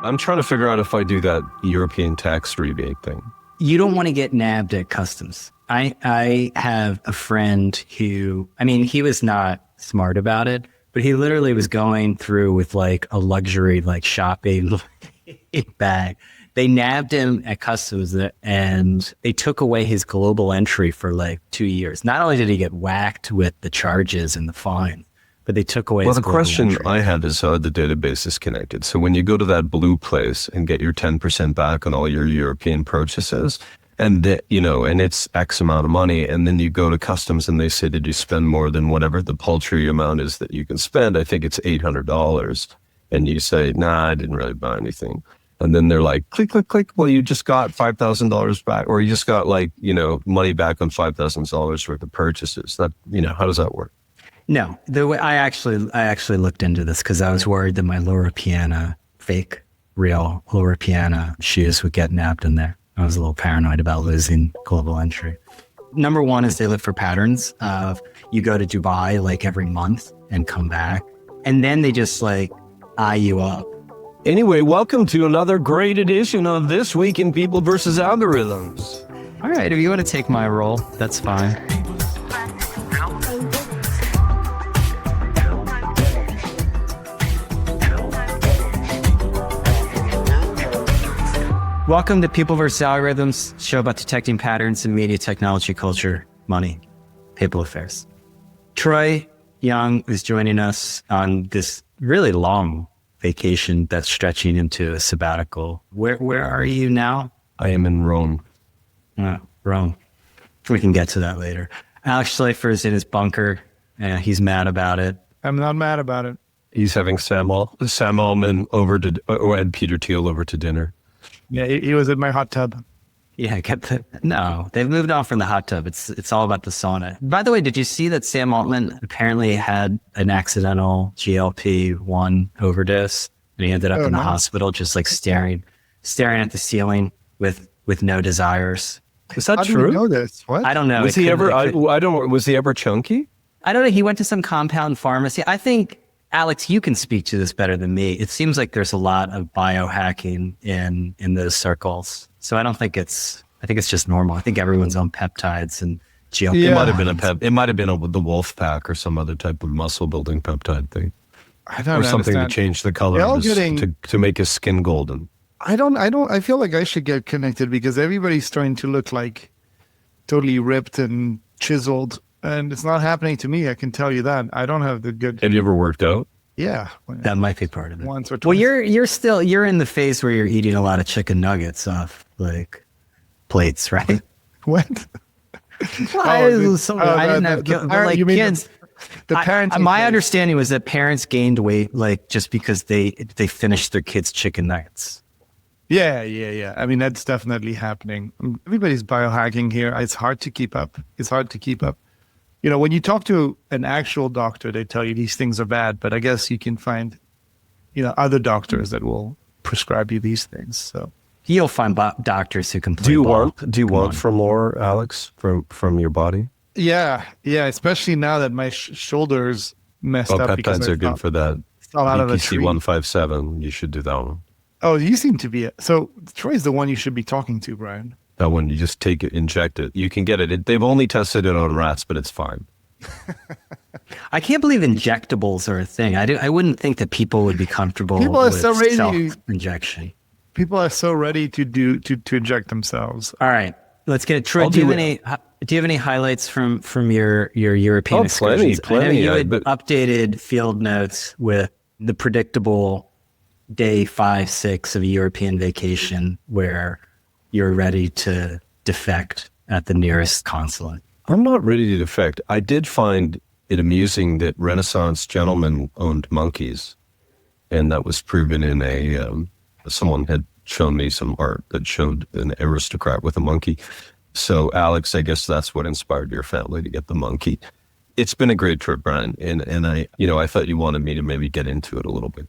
I'm trying to figure out if I do that European tax rebate thing. You don't want to get nabbed at customs. I have a friend who, I mean, he was not smart about it, but he literally was going through with like a luxury, like shopping bag. They nabbed him at customs and they took away his global entry for like 2 years. Not only did he get whacked with the charges and the fine, but they took away his global question entry. I had is how the database is connected. So when you go to that blue place and get your 10% back on all your European purchases, and and it's X amount of money, and then you go to customs and they say, did you spend more than whatever the paltry amount is that you can spend? I think it's $800. And you say, nah, I didn't really buy anything. And then they're like, click, click, click. Well, you just got $5,000 back, or you just got money back on $5,000 worth of purchases. That, how does that work? No, the way I actually looked into this because I was worried that my Laura Piana, fake, real Laura Piana shoes would get nabbed in there. I was a little paranoid about losing global entry. Number one is they look for patterns of you go to Dubai like every month and come back. And then they just like eye you up. Anyway, welcome to another great edition of This Week in People versus Algorithms. All right, if you want to take my role, that's fine. Welcome to People vs. Algorithms, show about detecting patterns in media, technology, culture, money, people affairs. Troy Young is joining us on this really long vacation that's stretching into a sabbatical. Where are you now? I am in Rome. Rome. We can get to that later. Alex Schleifer is in his bunker, and he's mad about it. I'm not mad about it. He's having Sam Altman and Peter Thiel over to dinner. Yeah, he was in my hot tub. Yeah, no, they've moved on from the hot tub. It's all about the sauna. By the way, did you see that Sam Altman apparently had an accidental GLP-1 overdose and he ended up in the hospital just like staring at the ceiling with no desires? Is that How true? do you know this? What? I don't know. Was he ever? I don't know. Was he ever chunky? I don't know. He went to some compound pharmacy. I think, Alex, you can speak to this better than me. It seems like there's a lot of biohacking in those circles. So I think it's just normal. I think everyone's on peptides and GLP. Yeah. It might have been the wolf pack or some other type of muscle building peptide thing. I don't Or something understand. to change the color of to make his skin golden. I feel like I should get connected because everybody's starting to look like totally ripped and chiseled. And it's not happening to me. I can tell you that. I don't have the good. Have you ever worked out? Yeah. That might be part of it. Once or twice. Well, you're in the phase where you're eating a lot of chicken nuggets off like plates, right? What? I didn't have kids. The parenting my phase. understanding was that parents gained weight like just because they finished their kids' chicken nuggets. Yeah. I mean, that's definitely happening. Everybody's biohacking here. It's hard to keep up. When you talk to an actual doctor, they tell you these things are bad, but I guess you can find, other doctors that will prescribe you these things. So You'll find doctors who can play Do you ball. want for more, Alex, from your body? Yeah. Especially now that my shoulders messed up. because Peptides I are good for that. fell out of a BPC tree. 157. You should do that one. Oh, you seem to be. So Troy's the one you should be talking to, Brian. That one, you just take it, inject it. You can get it. They've only tested it on rats, but it's fine. I can't believe injectables are a thing. I wouldn't think that people would be comfortable People are with so ready to- self-injection. People are so ready to inject themselves. All right, let's get it. Troy, I'll do you do have any highlights from your European excursions? Plenty. I know you had updated field notes with the predictable day 5, 6 of a European vacation where you're ready to defect at the nearest consulate. I'm not ready to defect. I did find it amusing that Renaissance gentlemen owned monkeys, and that was proven in someone had shown me some art that showed an aristocrat with a monkey. So, Alex, I guess that's what inspired your family to get the monkey. It's been a great trip, Brian, and I thought you wanted me to maybe get into it a little bit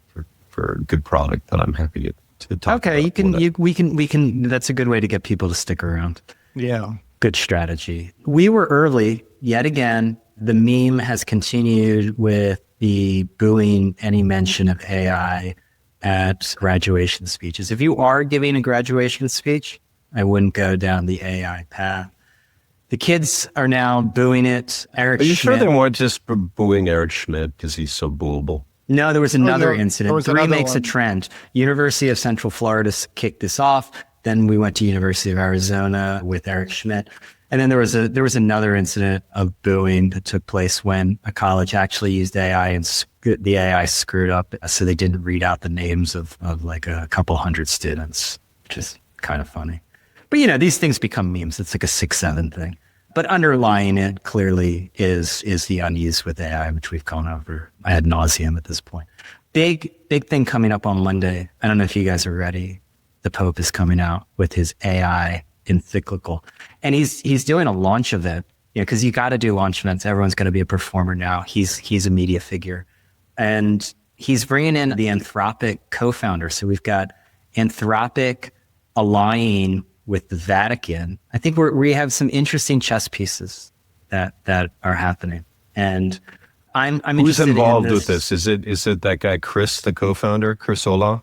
for a good product that I'm happy to talk about. Okay, we can. That's a good way to get people to stick around. Yeah. Good strategy. We were early yet again. The meme has continued with the booing any mention of AI. at graduation speeches. If you are giving a graduation speech, I wouldn't go down the AI path. The kids are now booing it. Eric Are you Schmidt, sure they weren't just booing Eric Schmidt because he's so booable? No, there was another incident. There was Three another makes a one. trend. University of Central Florida kicked this off. Then we went to University of Arizona with Eric Schmidt. And then there was another incident of booing that took place when a college actually used AI and the AI screwed up. So they didn't read out the names of like a couple hundred students, which is kind of funny. But, you know, these things become memes. It's like a 6-7 thing. But underlying it clearly is the unease with AI, which we've gone over ad nauseum at this point. Big thing coming up on Monday. I don't know if you guys are ready. The Pope is coming out with his AI Encyclical. And he's doing a launch event, you know, because you got to do launch events. Everyone's going to be a performer now. He's a media figure. And he's bringing in the Anthropic co-founder. So we've got Anthropic allying with the Vatican. I think we have some interesting chess pieces that are happening. And I'm Who's interested involved in with this? Is it that guy Chris, the co-founder, Chris Ola?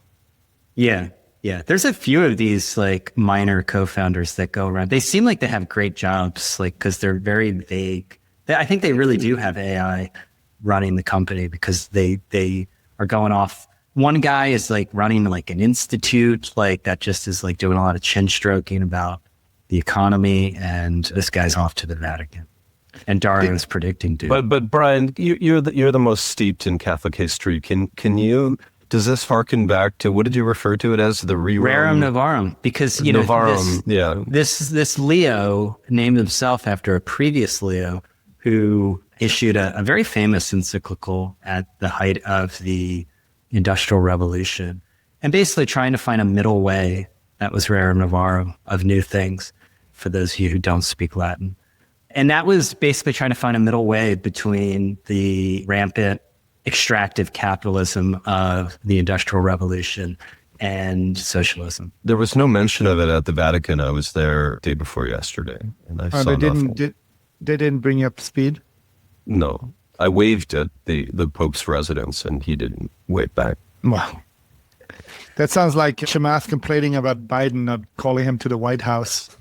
Yeah. There's a few of these like minor co-founders that go around. They seem like they have great jobs, like because they're very vague. I think they really do have AI running the company because they are going off. One guy is like running like an institute, like that just is like doing a lot of chin stroking about the economy, and this guy's off to the Vatican. And Dario's predicting doom. But Brian, you're the most steeped in Catholic history. Can you? Does this harken back to, what did you refer to it as? The Rerum Novarum, because you know this Leo named himself after a previous Leo who issued a very famous encyclical at the height of the Industrial Revolution, and basically trying to find a middle way. That was Rerum Novarum, of new things, for those of you who don't speak Latin. And that was basically trying to find a middle way between the rampant extractive capitalism of the Industrial Revolution and socialism. There was no mention of it at the Vatican. I was there day before yesterday, and I saw nothing. They didn't bring you up to speed? No. I waved at the Pope's residence, and he didn't wave back. Wow. That sounds like Chamath complaining about Biden not calling him to the White House.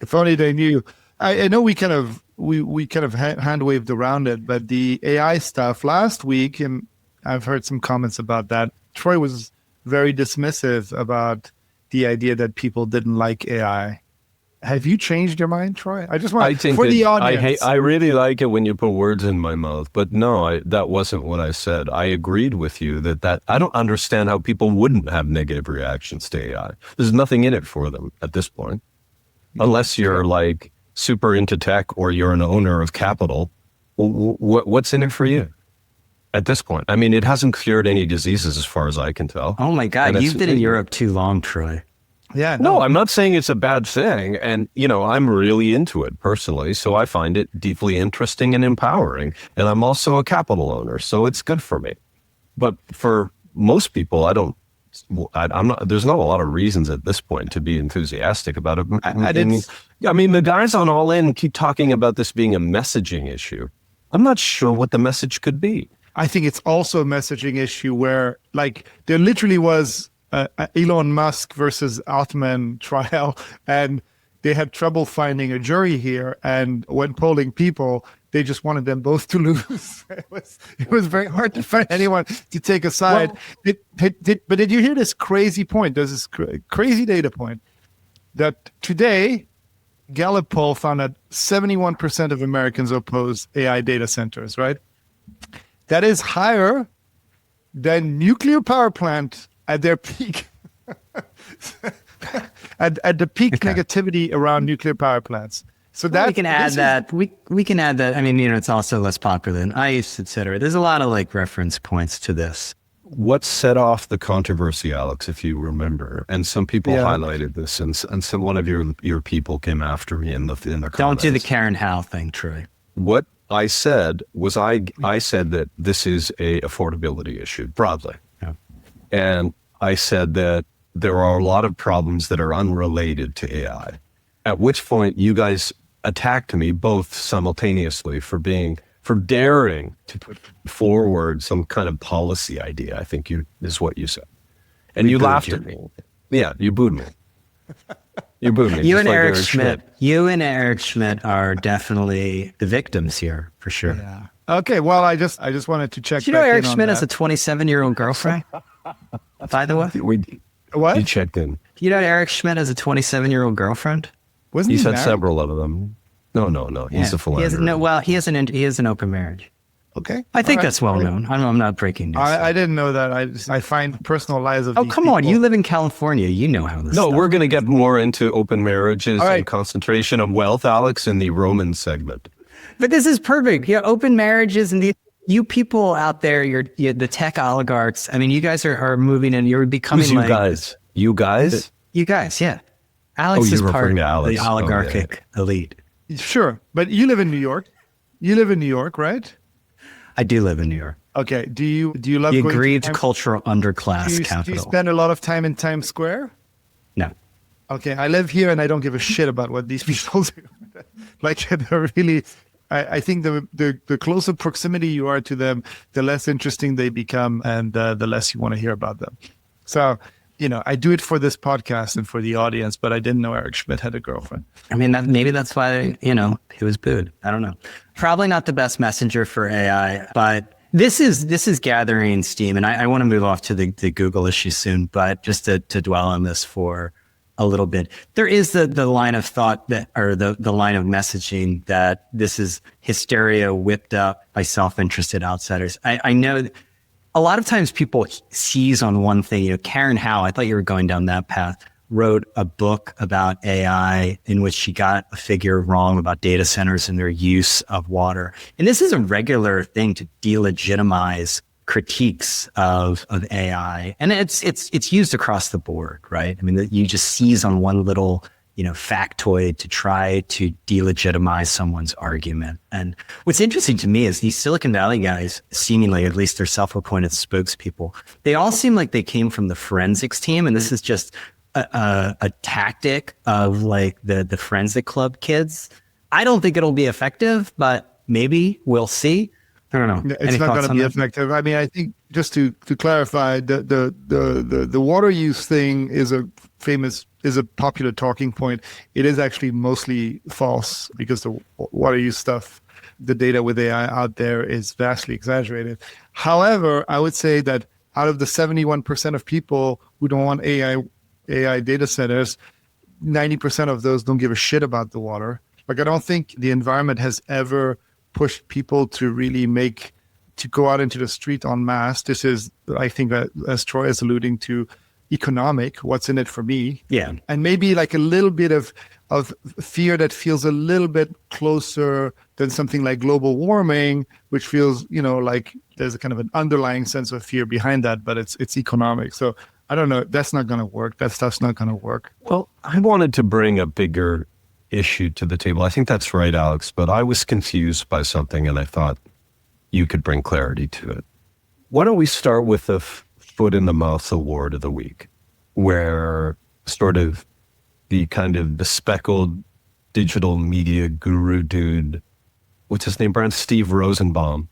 If only they knew. I know we kind of hand waved around it, but the AI stuff last week, and I've heard some comments about that. Troy was very dismissive about the idea that people didn't like AI. Have you changed your mind, Troy? I just want for the audience. I really like it when you put words in my mouth, but no, that wasn't what I said. I agreed with you that I don't understand how people wouldn't have negative reactions to AI. There's nothing in it for them at this point, unless you're like super into tech or you're an owner of capital. What's in it for you at this point? I mean, it hasn't cured any diseases as far as I can tell. Oh my God, you've been in Europe too long, Troy. Yeah, no, I'm not saying it's a bad thing. And, you know, I'm really into it personally. So I find it deeply interesting and empowering. And I'm also a capital owner, so it's good for me. But for most people, I'm not, there's not a lot of reasons at this point to be enthusiastic about it. I mean, the guys on All In keep talking about this being a messaging issue. I'm not sure what the message could be. I think it's also a messaging issue where, like, there literally was Elon Musk versus Altman trial, and they had trouble finding a jury here. And when polling people, they just wanted them both to lose. It was very hard to find anyone to take a side. Well, but did you hear this crazy point? There's this crazy data point that today, Gallup poll found that 71% of Americans oppose AI data centers, right? That is higher than nuclear power plant at their peak, at the peak negativity around nuclear power plants. So that we can add that. We can add that. I mean, you know, it's also less popular than ICE, et cetera. There's a lot of like reference points to this. What set off the controversy, Alex, if you remember? And some people highlighted this, and some one of your people came after me in the comments. Don't do the Karen Howe thing, Troy. What I said was I said that this is a affordability issue broadly. Yeah. And I said that there are a lot of problems that are unrelated to AI, at which point you guys attacked me both simultaneously for being for daring to put forward some kind of policy idea, I think is what you said. And you laughed at me. Yeah, you booed me. You booed me. You and Eric Schmidt. You and Eric Schmidt are definitely the victims here, for sure. Yeah. Okay, well, I just wanted to check. Do you know Eric Schmidt has a 27-year-old girlfriend? By the way, what? You checked in. You know Eric Schmidt has a 27-year-old girlfriend? Wasn't he he said married? several of them. No. He's a philanderer. He has an open marriage. Okay. I think that's well known. I'm not breaking news. I didn't know that. I find personal lives of Oh, these come on. people- You live in California. You know how this No, stuff we're going to get more into open marriages All right. and concentration of wealth, Alex, in the Roman segment. But this is perfect. Yeah, open marriages and you people out there, you're the tech oligarchs. I mean, you guys are moving and you're becoming Who's like... You guys? You guys, yeah. Alex you're is part referring of to Alex. the oligarchic elite. Sure, but you live in New York. You live in New York, right? I do live in New York. Okay. Do you love The going to aggrieved Times- cultural underclass do you capital. spend a lot of time in Times Square? No. Okay, I live here and I don't give a shit about what these people do. Like they're really, I think the closer proximity you are to them, the less interesting they become, and the less you want to hear about them. So, I do it for this podcast and for the audience, but I didn't know Eric Schmidt had a girlfriend. I mean, maybe that's why, he was booed. I don't know. Probably not the best messenger for AI, but this is gathering steam. And I want to move off to the Google issue soon, but just to dwell on this for a little bit. There is the line of thought or the line of messaging that this is hysteria whipped up by self-interested outsiders. I know that a lot of times people seize on one thing. Karen Howe, I thought you were going down that path, wrote a book about AI in which she got a figure wrong about data centers and their use of water. And this is a regular thing to delegitimize critiques of AI. And it's used across the board, right? I mean, you just seize on one little factoid to try to delegitimize someone's argument. And what's interesting to me is these Silicon Valley guys, seemingly, at least their self-appointed spokespeople, they all seem like they came from the forensics team. And this is just a tactic of like the forensic club kids. I don't think it'll be effective, but maybe we'll see. I don't know. It's not going to be effective. I mean, I think just to clarify, the water use thing is a popular talking point. It is actually mostly false because the water use stuff, the data with AI out there is vastly exaggerated. However, I would say that out of the 71% of people who don't want AI data centers, 90% of those don't give a shit about the water. Like, I don't think the environment has ever pushed people to really to go out into the street en masse. This is, I think, as Troy is alluding to, economic. What's in it for me? Yeah. And maybe like a little bit of fear that feels a little bit closer than something like global warming, which feels, like there's a kind of an underlying sense of fear behind that, but it's economic. So I don't know. That's not going to work. That stuff's not going to work. Well, I wanted to bring a bigger issue to the table. I think that's right, Alex, but I was confused by something and I thought you could bring clarity to it. Why don't we start with the foot in the mouth award of the week, where sort of the speckled digital media guru dude, what's his name, Brian? Steve Rosenbaum,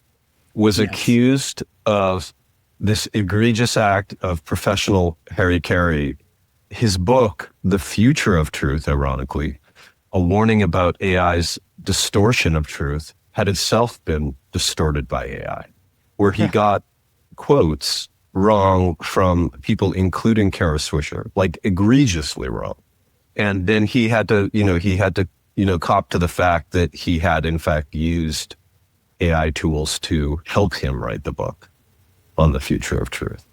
was accused of this egregious act of professional Harry. His book, The Future of Truth, ironically, a warning about AI's distortion of truth, had itself been distorted by AI, where he got quotes wrong from people, including Kara Swisher, like egregiously wrong. And then he had to cop to the fact that he had in fact used AI tools to help him write the book on the future of truth,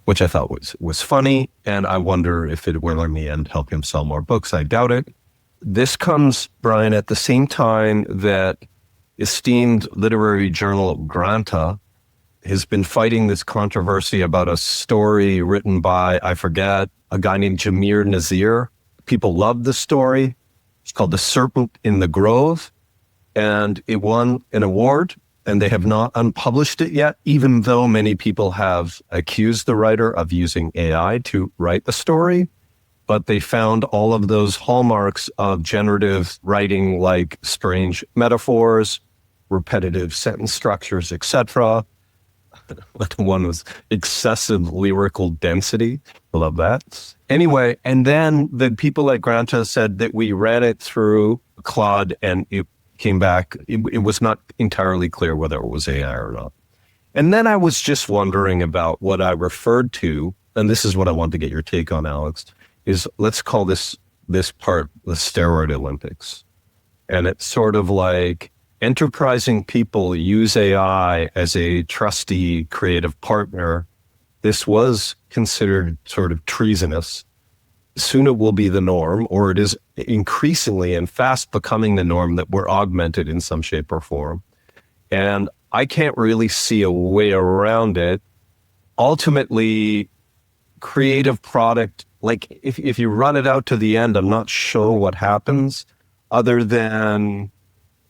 which I thought was funny. And I wonder if it will in the end help him sell more books. I doubt it. This comes, Brian, at the same time that esteemed literary journal Granta has been fighting this controversy about a story written by, I forget, a guy named Jameer Nazir. People love the story. It's called The Serpent in the Grove, and it won an award, and they have not unpublished it yet, even though many people have accused the writer of using AI to write the story. But they found all of those hallmarks of generative writing, like strange metaphors, repetitive sentence structures, etc. One was excessive lyrical density. I love that. Anyway, and then the people at Granta said that we ran it through Claude and it came back. It was not entirely clear whether it was AI or not. And then I was just wondering about what I referred to, and this is what I want to get your take on, Alex, is let's call this part the Steroid Olympics. And it's sort of like enterprising people use AI as a trusty creative partner. This was considered sort of treasonous. Soon it will be the norm, or it is increasingly and fast becoming the norm that we're augmented in some shape or form. And I can't really see a way around it. Ultimately, creative product, like if you run it out to the end, I'm not sure what happens other than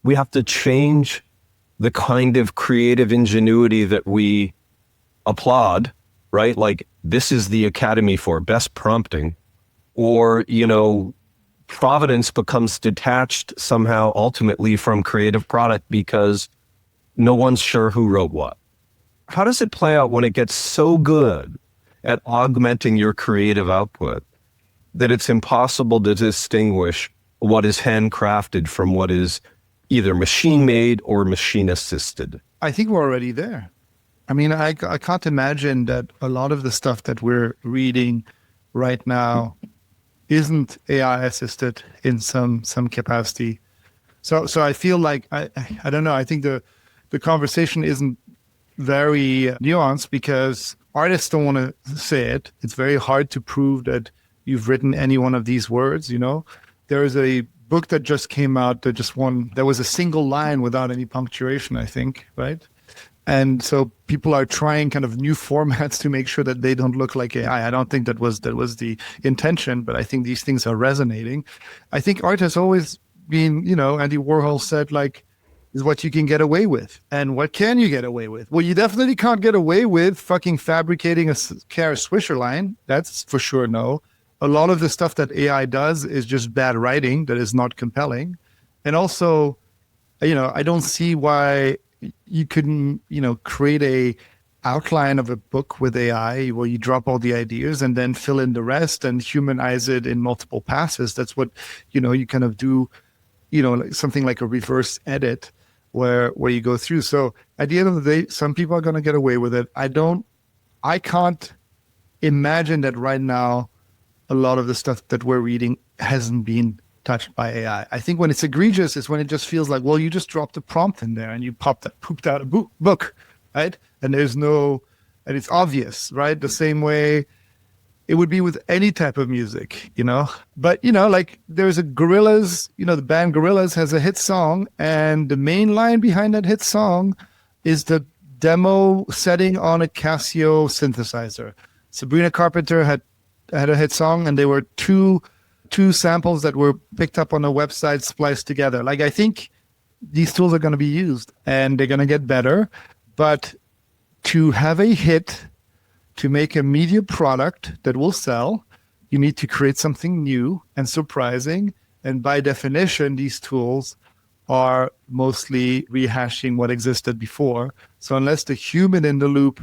we have to change the kind of creative ingenuity that we applaud, right? Like this is the Academy for best prompting, or, providence becomes detached somehow ultimately from creative product because no one's sure who wrote what. How does it play out when it gets so good at augmenting your creative output that it's impossible to distinguish what is handcrafted from what is either machine-made or machine-assisted? I think we're already there. I mean, I can't imagine that a lot of the stuff that we're reading right now isn't AI assisted in some capacity. So I feel like, I don't know, I think the conversation isn't very nuanced because artists don't want to say it. It's very hard to prove that you've written any one of these words, There is a book that just came out that just won. There was a single line without any punctuation, I think, right? And so people are trying kind of new formats to make sure that they don't look like AI. I don't think that was the intention, but I think these things are resonating. I think art has always been, Andy Warhol said, like, is what you can get away with. And what can you get away with? Well, you definitely can't get away with fucking fabricating a Kara Swisher line. That's for sure no. A lot of the stuff that AI does is just bad writing that is not compelling. And also, I don't see why you couldn't, create a outline of a book with AI where you drop all the ideas and then fill in the rest and humanize it in multiple passes. That's what, you kind of do, like something like a reverse edit where you go through. So at the end of the day, some people are going to get away with it. I can't imagine that right now, a lot of the stuff that we're reading hasn't been touched by AI. I think when it's egregious is when it just feels like, well, you just dropped a prompt in there and you pooped out a book, right? And and it's obvious, right? The same way it would be with any type of music, But, like there's a Gorillaz, the band Gorillaz has a hit song, and the main line behind that hit song is the demo setting on a Casio synthesizer. Sabrina Carpenter had a hit song, and there were two samples that were picked up on a website spliced together. Like, I think these tools are going to be used and they're going to get better, but to have a hit, to make a media product that will sell, you need to create something new and surprising. And by definition, these tools are mostly rehashing what existed before. So unless the human in the loop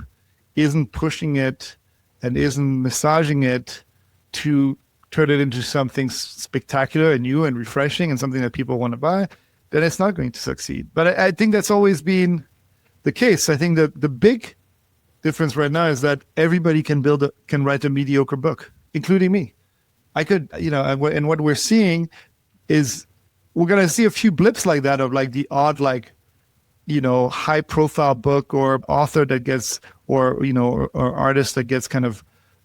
isn't pushing it and isn't massaging it to turn it into something spectacular and new and refreshing and something that people want to buy, then it's not going to succeed. But I think that's always been the case. I think that the big difference right now is that everybody can write a mediocre book, including me. I could, and what we're seeing is we're going to see a few blips like that of like the odd, like, high profile book or author that gets, or artist that gets kind of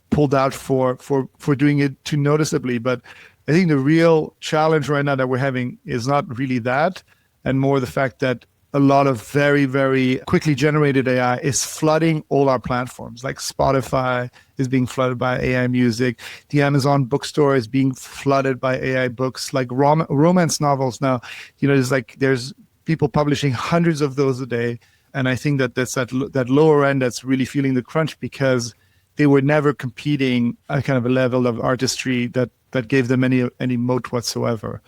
pulled out for doing it too noticeably. But I think the real challenge right now that we're having is not really that, and more the fact that a lot of very, very quickly generated AI is flooding all our platforms. Like Spotify is being flooded by AI music. The Amazon bookstore is being flooded by AI books, like romance novels now. There's people publishing hundreds of those a day. And I think that that's that lower end that's really feeling the crunch because they were never competing at kind of a level of artistry that gave them any moat whatsoever.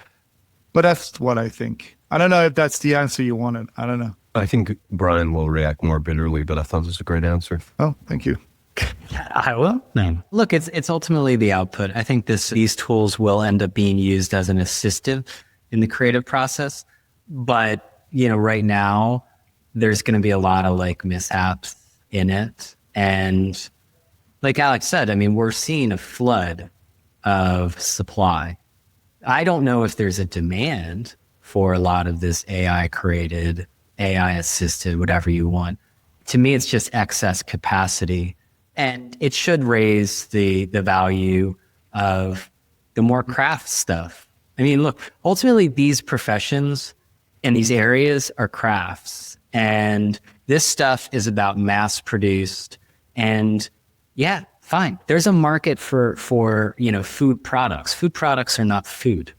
But that's what I think. I don't know if that's the answer you wanted. I don't know. I think Brian will react more bitterly, but I thought it was a great answer. Oh, thank you. I will. No. Look, it's ultimately the output. I think these tools will end up being used as an assistive in the creative process. But, right now there's going to be a lot of like mishaps in it. And like Alex said, I mean, we're seeing a flood of supply. I don't know if there's a demand for a lot of this AI created, AI assisted, whatever you want. To me, it's just excess capacity. And it should raise the value of the more craft stuff. I mean, look, ultimately these professions and these areas are crafts. And this stuff is about mass produced. And yeah, fine. There's a market for food products. Food products are not food,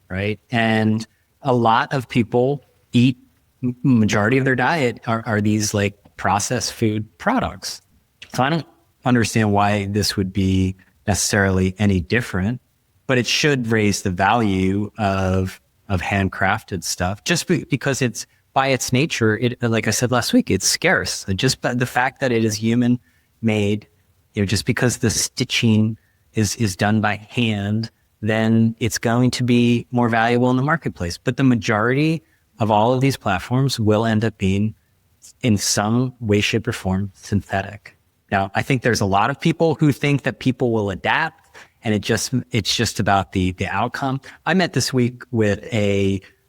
right? And a lot of people eat, majority of their diet are these like processed food products. So I don't understand why this would be necessarily any different, but it should raise the value of handcrafted stuff just because it's by its nature, like I said last week, it's scarce. Just by the fact that it is human made, just because the stitching is done by hand, then it's going to be more valuable in the marketplace. But the majority of all of these platforms will end up being in some way, shape, or form synthetic. Now, I think there's a lot of people who think that people will adapt and it's just about the outcome. I met this week with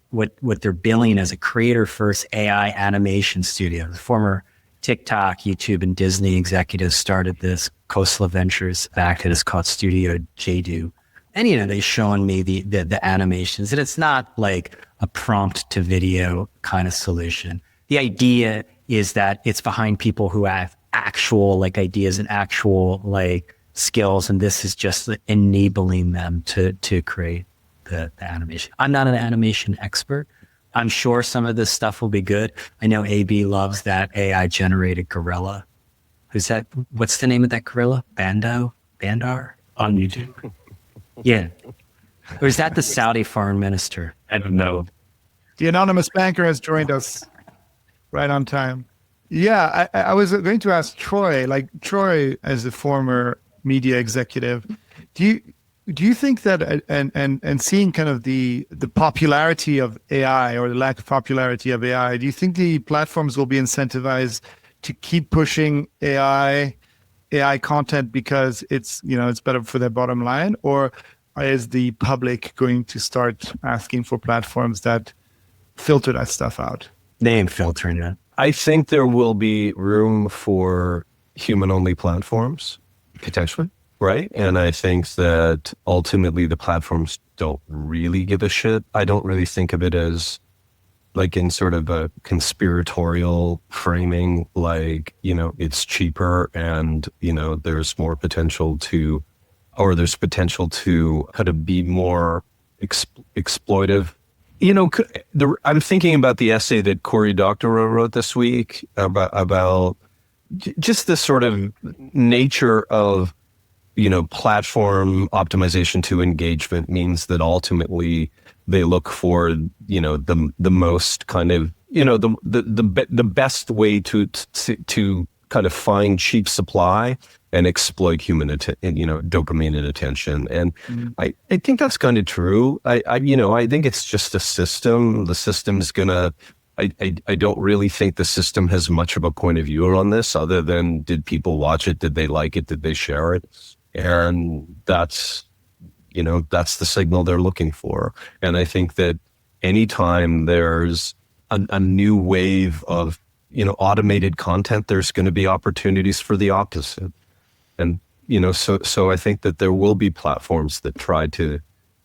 what they're billing as a creator first AI animation studio. The former TikTok, YouTube, and Disney executives started this. Khosla Ventures backed it. It's called Studio Jadu. And, they're showing me the animations, and it's not like a prompt to video kind of solution. The idea is that it's behind people who have actual like ideas and actual like skills, and this is just enabling them to create the animation. I'm not an animation expert. I'm sure some of this stuff will be good. I know AB loves that AI generated gorilla. Who's that? What's the name of that gorilla? Bandar on YouTube. Yeah. Or is that the Saudi foreign minister? I don't know. The anonymous banker has joined us right on time. Yeah, I was going to ask Troy, like Troy as a former media executive, do you think that and seeing kind of the popularity of AI or the lack of popularity of AI, do you think the platforms will be incentivized to keep pushing AI content because it's better for their bottom line, or is the public going to start asking for platforms that filter that stuff out? They ain't filtering it. I think there will be room for human-only platforms, potentially, right? And I think that ultimately the platforms don't really give a shit. I don't really think of it as like in sort of a conspiratorial framing, like, it's cheaper and, there's more potential to, or there's potential to kind of be more exploitive. I'm thinking about the essay that Cory Doctorow wrote this week about just the sort of nature of, platform optimization to engagement means that ultimately they look for, the most kind of, the best way to kind of find cheap supply and exploit human, dopamine and attention. And I think that's kind of true. I think it's just a system. The system's gonna, I don't really think the system has much of a point of view on this other than, did people watch it? Did they like it? Did they share it? And that's the signal they're looking for. And I think that anytime there's a new wave of, automated content, there's going to be opportunities for the opposite. And, so I think that there will be platforms that try to,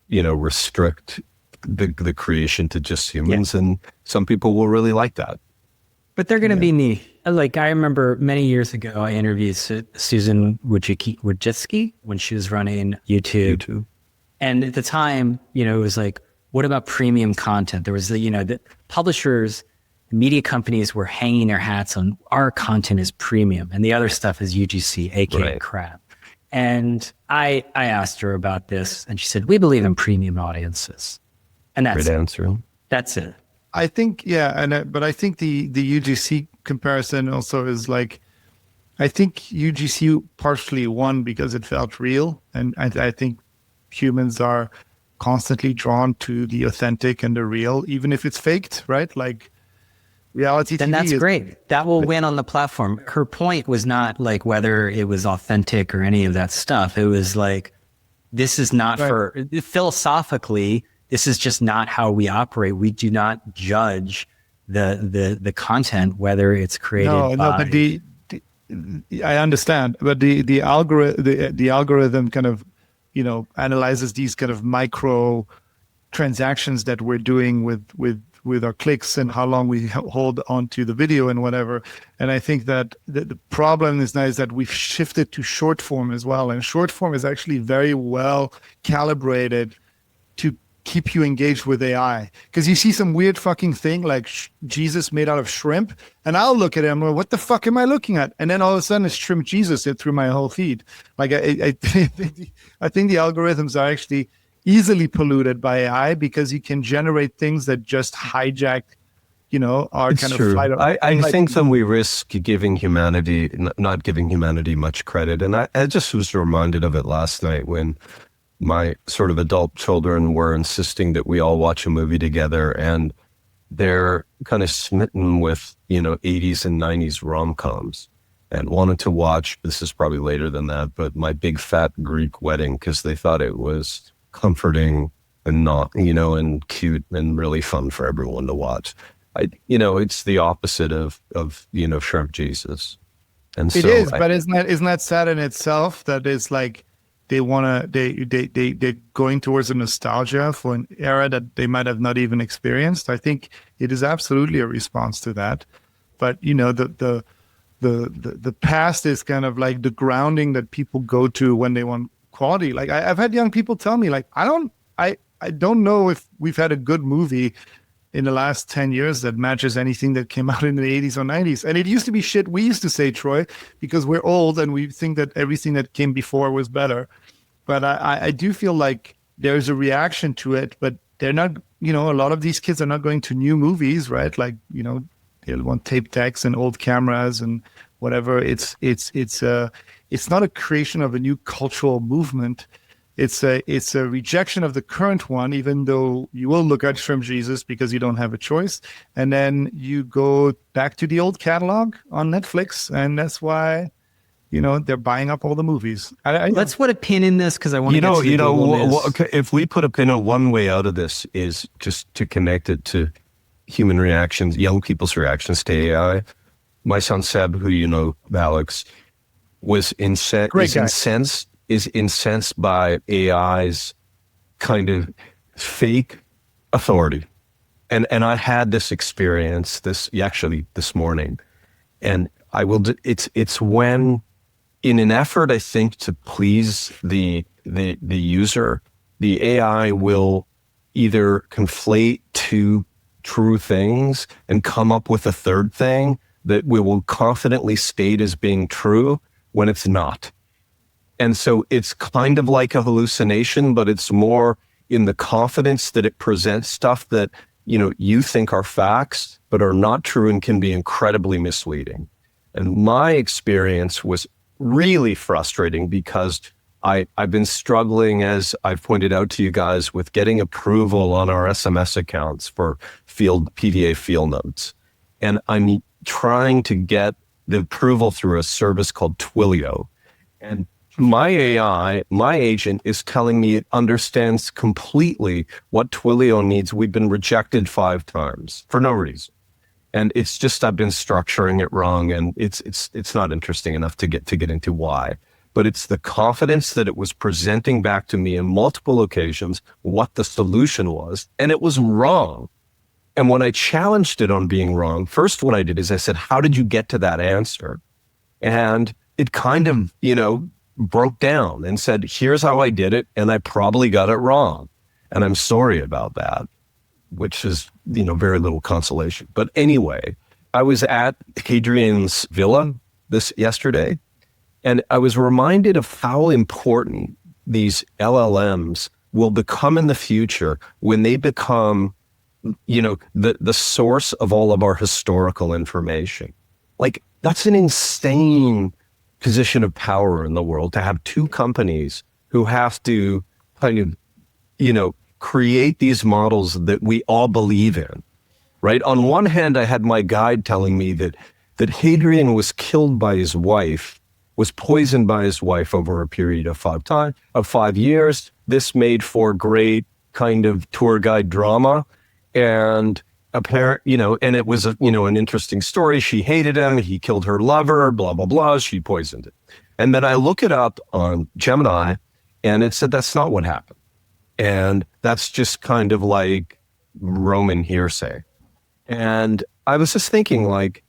restrict the creation to just humans. Yeah. And some people will really like that. But they're going to be neat. Like, I remember many years ago, I interviewed Susan Wojcicki when she was running YouTube. And at the time, it was like, what about premium content? There was the publishers, media companies were hanging their hats on, our content is premium and the other stuff is UGC, aka crap. And I asked her about this and she said, we believe in premium audiences. And that's Great answer. That's it. I think, but I think the UGC comparison also is like, I think UGC partially won because it felt real. And I think humans are constantly drawn to the authentic and the real, even if it's faked, right? Like reality Then TV that's is great. That will win on the platform. Her point was not like whether it was authentic or any of that stuff. It was like, this is not for, philosophically, this is just not how we operate. We do not judge the content, whether it's created by... No, but I understand, but the algorithm kind of, analyzes these kind of micro transactions that we're doing with our clicks and how long we hold on to the video and whatever. And I think that the problem is now is that we've shifted to short form as well. And short form is actually very well calibrated to keep you engaged with AI. Because you see some weird fucking thing like Jesus made out of shrimp, and I'll look at it and I'm like, what the fuck am I looking at? And then all of a sudden it's shrimp Jesus through my whole feed. Like I think the algorithms are actually easily polluted by AI because you can generate things that just hijack, our It's kind true. of flight. I think that we risk giving humanity, not giving humanity much credit. And I just was reminded of it last night when my sort of adult children were insisting that we all watch a movie together, and they're kind of smitten with, 80s and 90s rom-coms and wanted to watch, this is probably later than that, but My Big Fat Greek Wedding, because they thought it was comforting and not, and cute and really fun for everyone to watch. It's the opposite of Shrimp Jesus. And It so is, but isn't that sad in itself that it's like, they're going towards a nostalgia for an era that they might have not even experienced. I think it is absolutely a response to that. But the past is kind of like the grounding that people go to when they want quality. Like I've had young people tell me, like, I don't know if we've had a good movie in the last 10 years that matches anything that came out in the 80s or 90s. And it used to be shit we used to say, Troy, because we're old and we think that everything that came before was better. But I do feel like there's a reaction to it, but they're not, a lot of these kids are not going to new movies, right? Like, they'll want tape decks and old cameras and whatever. It's not a creation of a new cultural movement. It's a rejection of the current one, even though you will look at Shrimp Jesus because you don't have a choice. And then you go back to the old catalog on Netflix. And that's why, they're buying up all the movies. Let's put a pin in this because I want to get to the Google News. If we put a pin on one way out of this is just to connect it to human reactions, young people's reactions to AI. My son Seb, who Alex, was incensed by AI's kind of fake authority. And I had this experience this morning. And it's when, in an effort, I think, to please the user, the AI will either conflate two true things and come up with a third thing that we will confidently state as being true when it's not. And so it's kind of like a hallucination, but it's more in the confidence that it presents stuff that, you think are facts, but are not true and can be incredibly misleading. And my experience was really frustrating because I've been struggling, as I've pointed out to you guys, with getting approval on our SMS accounts for PDA field notes. And I'm trying to get the approval through a service called Twilio. And my AI, my agent, is telling me it understands completely what Twilio needs. We've been rejected 5 times for no reason. And it's just, I've been structuring it wrong, and it's not interesting enough to get into why. But it's the confidence that it was presenting back to me in multiple occasions what the solution was, and it was wrong. And when I challenged it on being wrong, first what I did is I said, how did you get to that answer? And it kind of, broke down and said, here's how I did it, and I probably got it wrong. And I'm sorry about that, which is, very little consolation. But anyway, I was at Hadrian's villa yesterday, and I was reminded of how important these LLMs will become in the future when they become, the source of all of our historical information. Like, that's an insane position of power in the world, to have two companies who have to kind of, create these models that we all believe in, right? On one hand, I had my guide telling me that Hadrian was killed by his wife, was poisoned by his wife over a period of 5 years. This made for great kind of tour guide drama. And and it was, an interesting story. She hated him. He killed her lover, blah, blah, blah. She poisoned it. And then I look it up on Gemini, and it said that's not what happened. And that's just kind of like Roman hearsay. And I was just thinking, like,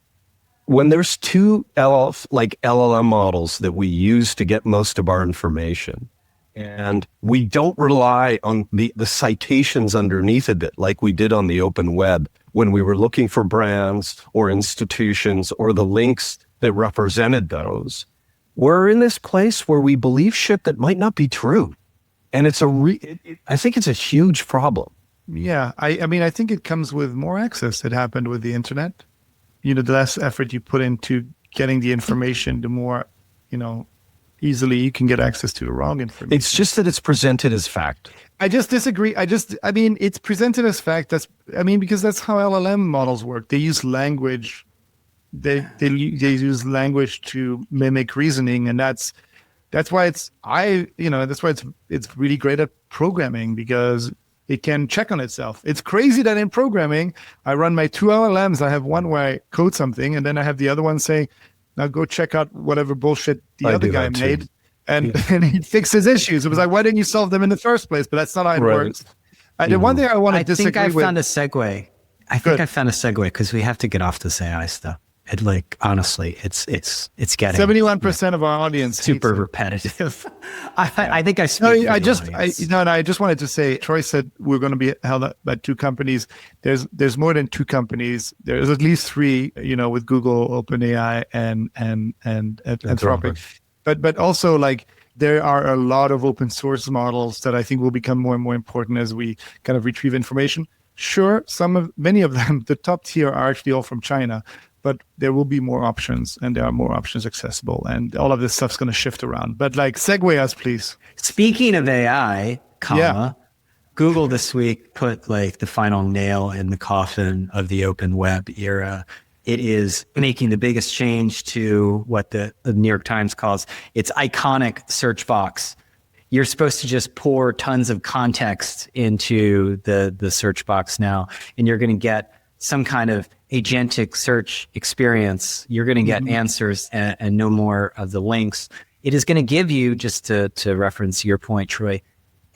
when there's two LLM models that we use to get most of our information, and we don't rely on the citations underneath of it like we did on the open web when we were looking for brands or institutions or the links that represented those, we're in this place where we believe shit that might not be true. And it's I think it's a huge problem. Yeah. I mean, I think it comes with more access. It happened with the internet. The less effort you put into getting the information, the more, easily you can get access to the wrong information. It's just that it's presented as fact. I just disagree. I mean, it's presented as fact. Because that's how LLM models work. They use language. They use language to mimic reasoning, and that's why it's really great at programming, because it can check on itself. It's crazy that in programming, I run my two LLMs. I have one where I code something, and then I have the other one saying, now go check out whatever bullshit the other guy made. And he fixes issues. It was like, why didn't you solve them in the first place? But that's not how it works. The one thing I want to disagree with. I think I found a segue. I found a segue, because we have to get off this AI stuff. It, like, honestly, it's getting 71% of our audience super repetitive. I think I speak. I just wanted to say, Troy said we're going to be held up by two companies. There's more than two companies. There's at least three, with Google, OpenAI, and Anthropic. But also, like, there are a lot of open source models that I think will become more and more important as we kind of retrieve information. Sure, many of them, the top tier, are actually all from China. But there will be more options, and there are more options accessible, and all of this stuff's going to shift around. But, like, segue us, please. Speaking of AI, Google this week put, like, the final nail in the coffin of the open web era. It is making the biggest change to what the New York Times calls its iconic search box. You're supposed to just pour tons of context into the search box now, and you're going to get some kind of agentic search experience. You're going to get answers and no more of the links. It is going to give you, just to reference your point, Troy,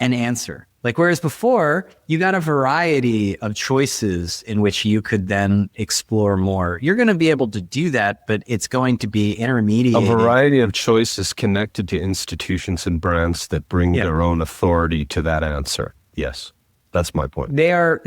an answer. Like, whereas before, you got a variety of choices in which you could then explore more. You're going to be able to do that, but it's going to be intermediate. A variety of choices connected to institutions and brands that bring their own authority to that answer. Yes, that's my point. They are.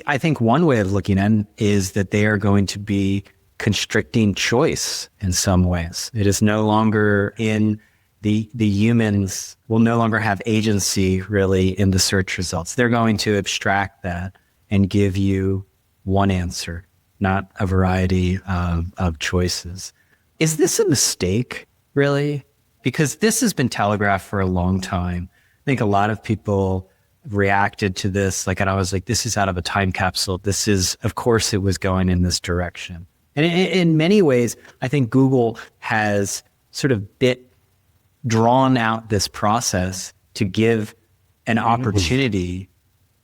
I think one way of looking at it is that they are going to be constricting choice in some ways. It is no longer in the humans will no longer have agency really in the search results. They're going to abstract that and give you one answer, not a variety of choices. Is this a mistake, really? Because this has been telegraphed for a long time. I think a lot of people reacted to this, and I was like, this is out of a time capsule. This is, of course, it was going in this direction. And in many ways, I think Google has sort of drawn out this process to give an opportunity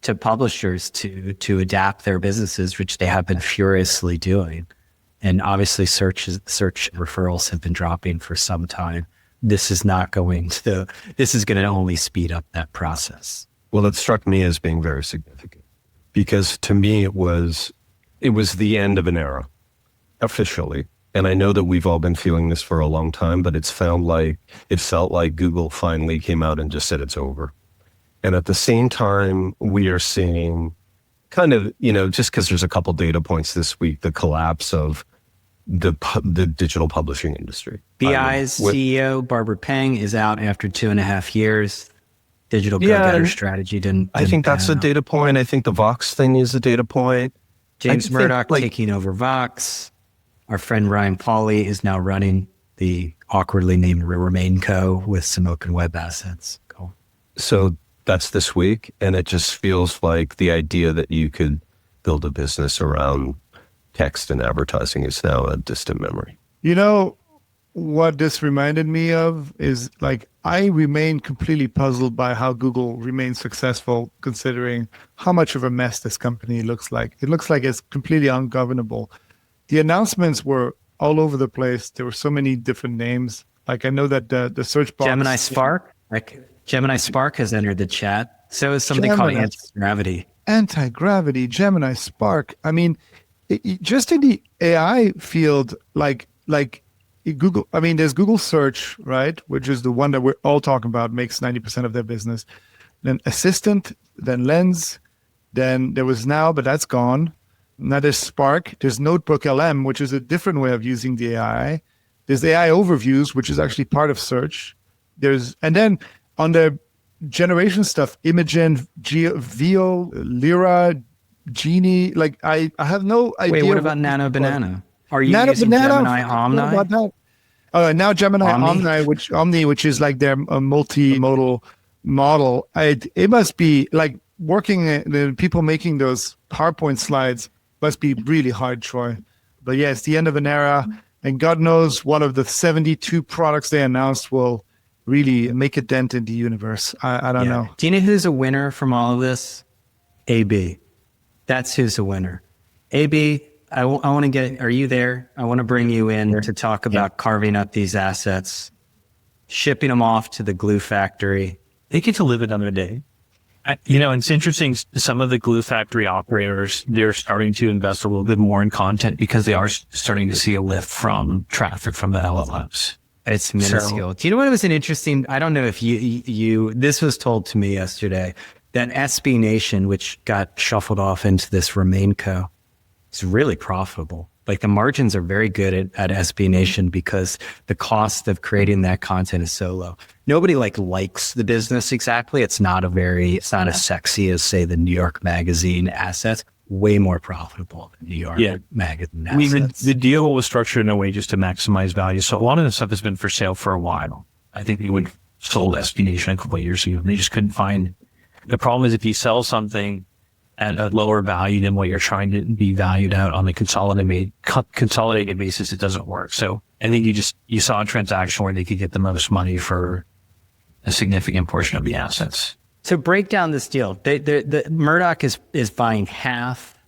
to publishers to adapt their businesses, which they have been furiously doing. And obviously search referrals have been dropping for some time. This is going to only speed up that process. Well, it struck me as being very significant, because to me it was the end of an era, officially. And I know that we've all been feeling this for a long time, but it felt like Google finally came out and just said it's over. And at the same time, we are seeing kind of, just because there's a couple data points this week, the collapse of the digital publishing industry. BI's CEO, Barbara Peng, is out after 2.5 years. digital Yeah, go-getter and strategy didn't I think that's a pan out. data point. I think the Vox thing is a data point. James think, Murdoch like- taking over Vox. Our friend Ryan Pauly is now running the awkwardly named Remain Co. with some open web assets. Cool. So that's this week, and it just feels like the idea that you could build a business around text and advertising is now a distant memory. You know, what this reminded me of is like, I remain completely puzzled by how Google remains successful considering how much of a mess this company looks like. It looks like it's completely ungovernable. The announcements were all over the place. There were so many different names. Like, I know that the search box... Gemini Spark. Gemini Spark has entered the chat. So is something called Gemini. anti-gravity. Anti-gravity, Gemini Spark. I mean, just in the AI field, like Google, I mean, there's Google Search, right? Which is the one that we're all talking about, makes 90% of their business. Then Assistant, then Lens, then there was Now, but that's gone. Now there's Spark, there's Notebook LM, which is a different way of using the AI. There's AI Overviews, which is actually part of Search. And then on the generation stuff, Imogen, Veo, Lyra, Genie, like I have no idea. Wait, what about Nano Banana? Are you Nano using Banana? Gemini Omni? What about that? Now Gemini Omni, which is like their multimodal model. It must be like working, the people making those PowerPoint slides must be really hard, Troy. But yeah, it's the end of an era. And God knows one of the 72 products they announced will really make a dent in the universe. I don't know. Do you know who's a winner from all of this? AB. That's who's a winner. AB, I want to get, are you there? I want to bring you in to talk about carving up these assets, shipping them off to the glue factory. They get to live another day. It's interesting. Some of the glue factory operators, they're starting to invest a little bit more in content because they are starting to see a lift from traffic from the LLMs. It's minuscule. Do you know what was an interesting, I don't know if you this was told to me yesterday, that SB Nation, which got shuffled off into this Remain Co., is really profitable. Like the margins are very good at SB Nation because the cost of creating that content is so low. Nobody likes the business exactly. It's not as sexy as say the New York Magazine assets. Way more profitable than New York Magazine assets. I mean, the deal was structured in a way just to maximize value. So a lot of the stuff has been for sale for a while. I think they would sold SB Nation a couple of years ago. They just couldn't find. The problem is if you sell something at a lower value than what you're trying to be valued out on a consolidated basis, it doesn't work. So I think you saw a transaction where they could get the most money for a significant portion of the assets. So break down this deal. The Murdoch is buying half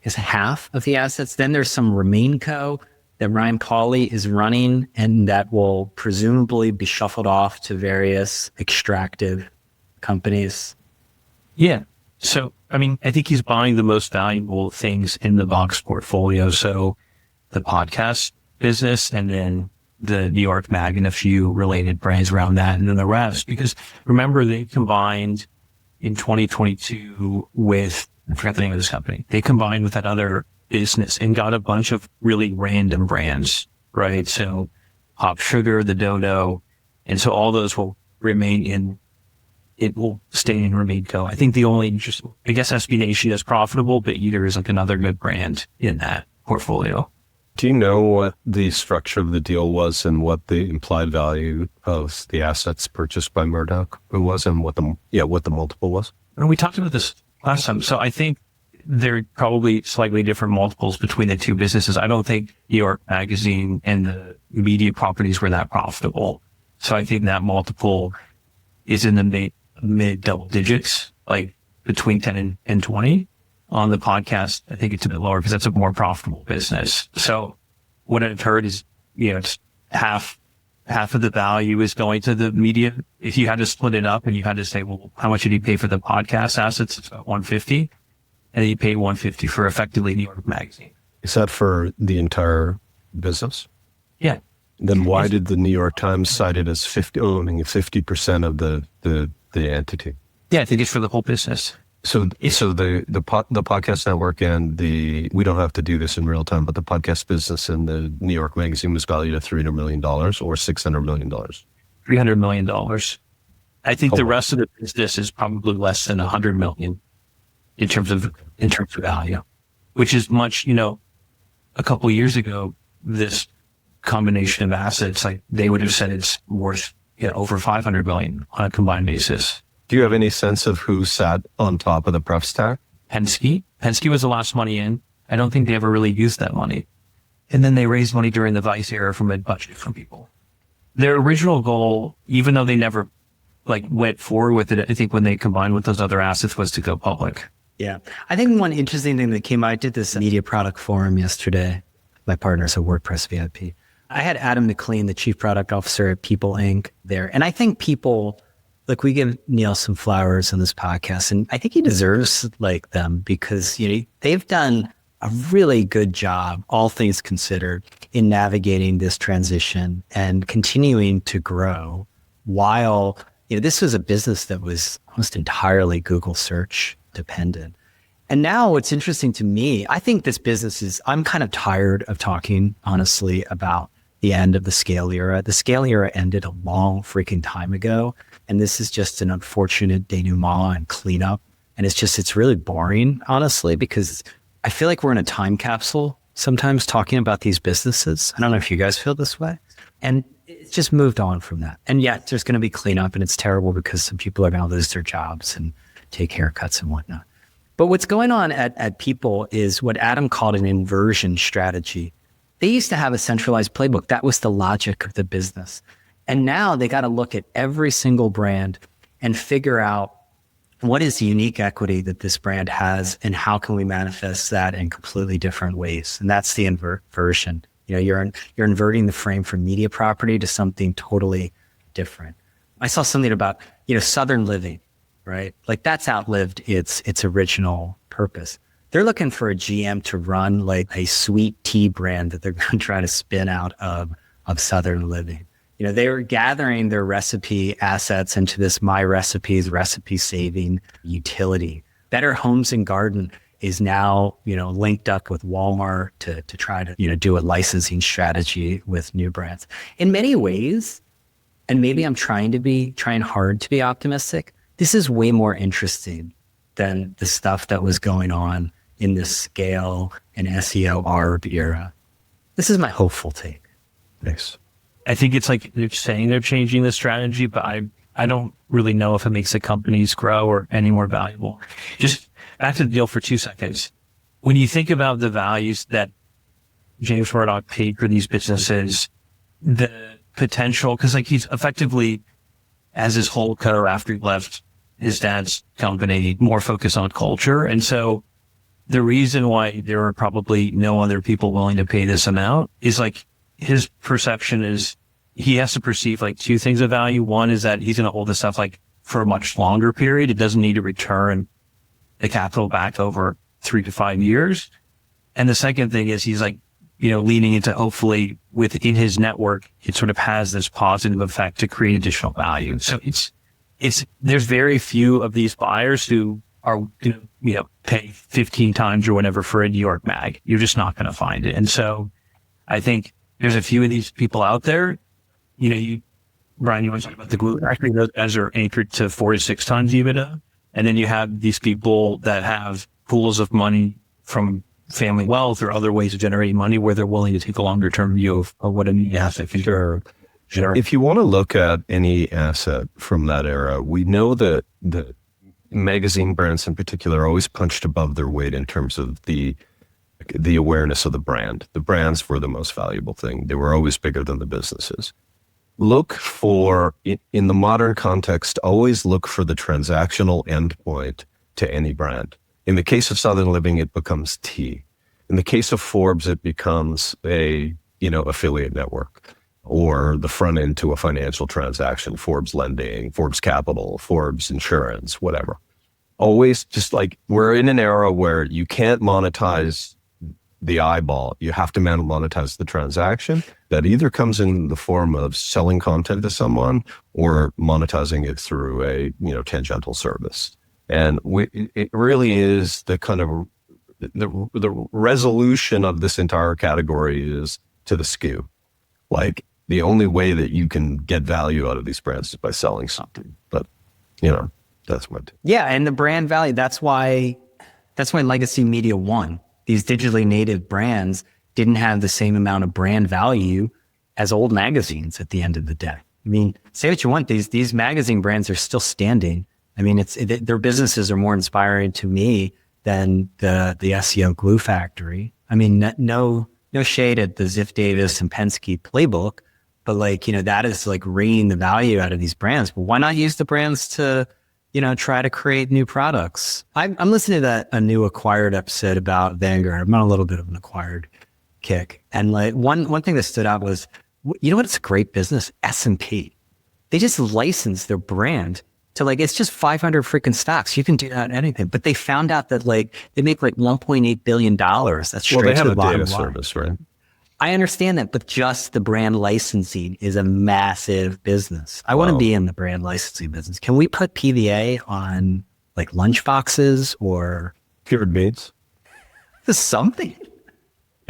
of the assets. Then there's some Remain Co. that Ryan Pauly is running, and that will presumably be shuffled off to various extractive companies. Yeah. So, I mean, I think he's buying the most valuable things in the Vox portfolio. So the podcast business and then the New York Mag and a few related brands around that, and then the rest. Because remember, they combined in 2022 with, I forgot the name of this company. They combined with that other business and got a bunch of really random brands, right? So Pop Sugar, the Dodo. And so all those will it will stay in Remain Co. I think the only interest, I guess SB Nation is profitable, but Eater is like another good brand in that portfolio. Do you know what the structure of the deal was and what the implied value of the assets purchased by Murdoch was and what the multiple was? And we talked about this last time. So I think there are probably slightly different multiples between the two businesses. I don't think New York Magazine and the media properties were that profitable. So I think that multiple is in the mid double digits, like between 10 and 20. On the podcast, I think it's a bit lower because that's a more profitable business. So what I've heard is, it's half of the value is going to the media. If you had to split it up and you had to say, well, how much did you pay for the podcast assets? It's about 150. And then you pay 150 for effectively New York Magazine. Is that for the entire business? Yeah. Then why did the New York Times cite it as owning 50% of the entity? Yeah, I think it's for the whole business. So the podcast network and we don't have to do this in real time, but the podcast business and the New York Magazine was valued at $300 million or $600 million. $300 million. I think the rest of the business is probably less than 100 million in terms of value, which is much, a couple of years ago, this combination of assets, like they would have said it's worth over 500 million on a combined basis. Do you have any sense of who sat on top of the pref stack? Penske was the last money in. I don't think they ever really used that money. And then they raised money during the Vice era from a budget from people. Their original goal, even though they never went forward with it, I think when they combined with those other assets was to go public. Yeah. I think one interesting thing that came out, I did this media product forum yesterday. My partner's a WordPress VIP. I had Adam McLean, the chief product officer at People Inc. there. And I think people, we give Neil some flowers on this podcast, and I think he deserves them because, they've done a really good job, all things considered, in navigating this transition and continuing to grow while, this was a business that was almost entirely Google search dependent. And now what's interesting to me, I think this business I'm kind of tired of talking, honestly, about the end of the scale era. The scale era ended a long freaking time ago. And this is just an unfortunate denouement and cleanup. And it's really boring, honestly, because I feel like we're in a time capsule sometimes talking about these businesses. I don't know if you guys feel this way. And it's just moved on from that. And yet there's going to be cleanup, and it's terrible because some people are going to lose their jobs and take haircuts and whatnot. But what's going on at People is what Adam called an inversion strategy. They used to have a centralized playbook. That was the logic of the business. And now they got to look at every single brand and figure out what is the unique equity that this brand has and how can we manifest that in completely different ways. And that's the inversion. You're inverting the frame from media property to something totally different. I saw something about, Southern Living, right? That's outlived its original purpose. They're looking for a GM to run a sweet tea brand that they're going to try to spin out of Southern Living. They were gathering their recipe assets into this My Recipes recipe saving utility. Better Homes and Garden is now, linked up with Walmart to try to, do a licensing strategy with new brands. In many ways, and maybe I'm trying hard to be optimistic, this is way more interesting than the stuff that was going on in this scale and SEO ARB era. This is my hopeful take. Nice. I think it's they're saying they're changing the strategy, but I don't really know if it makes the companies grow or any more valuable. Just back to the deal for 2 seconds. When you think about the values that James Murdoch paid for these businesses, the potential, because he's effectively, as his whole co after he left his dad's company, more focused on culture. And so the reason why there are probably no other people willing to pay this amount is his perception is he has to perceive 2 things of value. One is that he's going to hold this stuff for a much longer period. It doesn't need to return the capital back over 3 to 5 years. And the second thing is he's leaning into, hopefully within his network, it sort of has this positive effect to create additional value. So there's very few of these buyers who are going to, pay 15 times or whatever for a New York mag. You're just not going to find it. And so I think there's a few of these people out there. Brian, you want to talk about the glue? Actually, those guys are anchored to 4 to 6 times EBITDA. And then you have these people that have pools of money from family wealth or other ways of generating money where they're willing to take a longer term view of what a new asset can do. Sure. If you want to look at any asset from that era, we know that the magazine brands in particular always punched above their weight in terms of the awareness of the brand. The brands were the most valuable thing. They were always bigger than the businesses. Look for, in the modern context, always look for the transactional endpoint to any brand. In the case of Southern Living, it becomes tea. In the case of Forbes, it becomes a, affiliate network or the front end to a financial transaction, Forbes Lending, Forbes Capital, Forbes Insurance, whatever. Always just we're in an era where you can't monetize the eyeball. You have to monetize the transaction. That either comes in the form of selling content to someone or monetizing it through a, tangential service. And it really is the kind of the resolution of this entire category is to the SKU. the only way that you can get value out of these brands is by selling something. But, that's my. Yeah, and the brand value, that's why legacy media won. These digitally native brands didn't have the same amount of brand value as old magazines at the end of the day. I mean, say what you want, these magazine brands are still standing. I mean, their businesses are more inspiring to me than the SEO glue factory. I mean, no shade at the Ziff Davis and Penske playbook, but like, that is like wringing the value out of these brands. But why not use the brands to, try to create new products? I'm listening to a new Acquired episode about Vanguard. I'm on a little bit of an Acquired kick. And like one thing that stood out was, it's a great business? S&P. They just licensed their brand to like, it's just 500 freaking stocks. You can do that in anything. But they found out that like, they make like $1.8 billion. That's straight they have to the a bottom data line. service, right? I understand that, but just the brand licensing is a massive business. I want to be in the brand licensing business. Can we put PVA on like lunch boxes or Cured meats. something?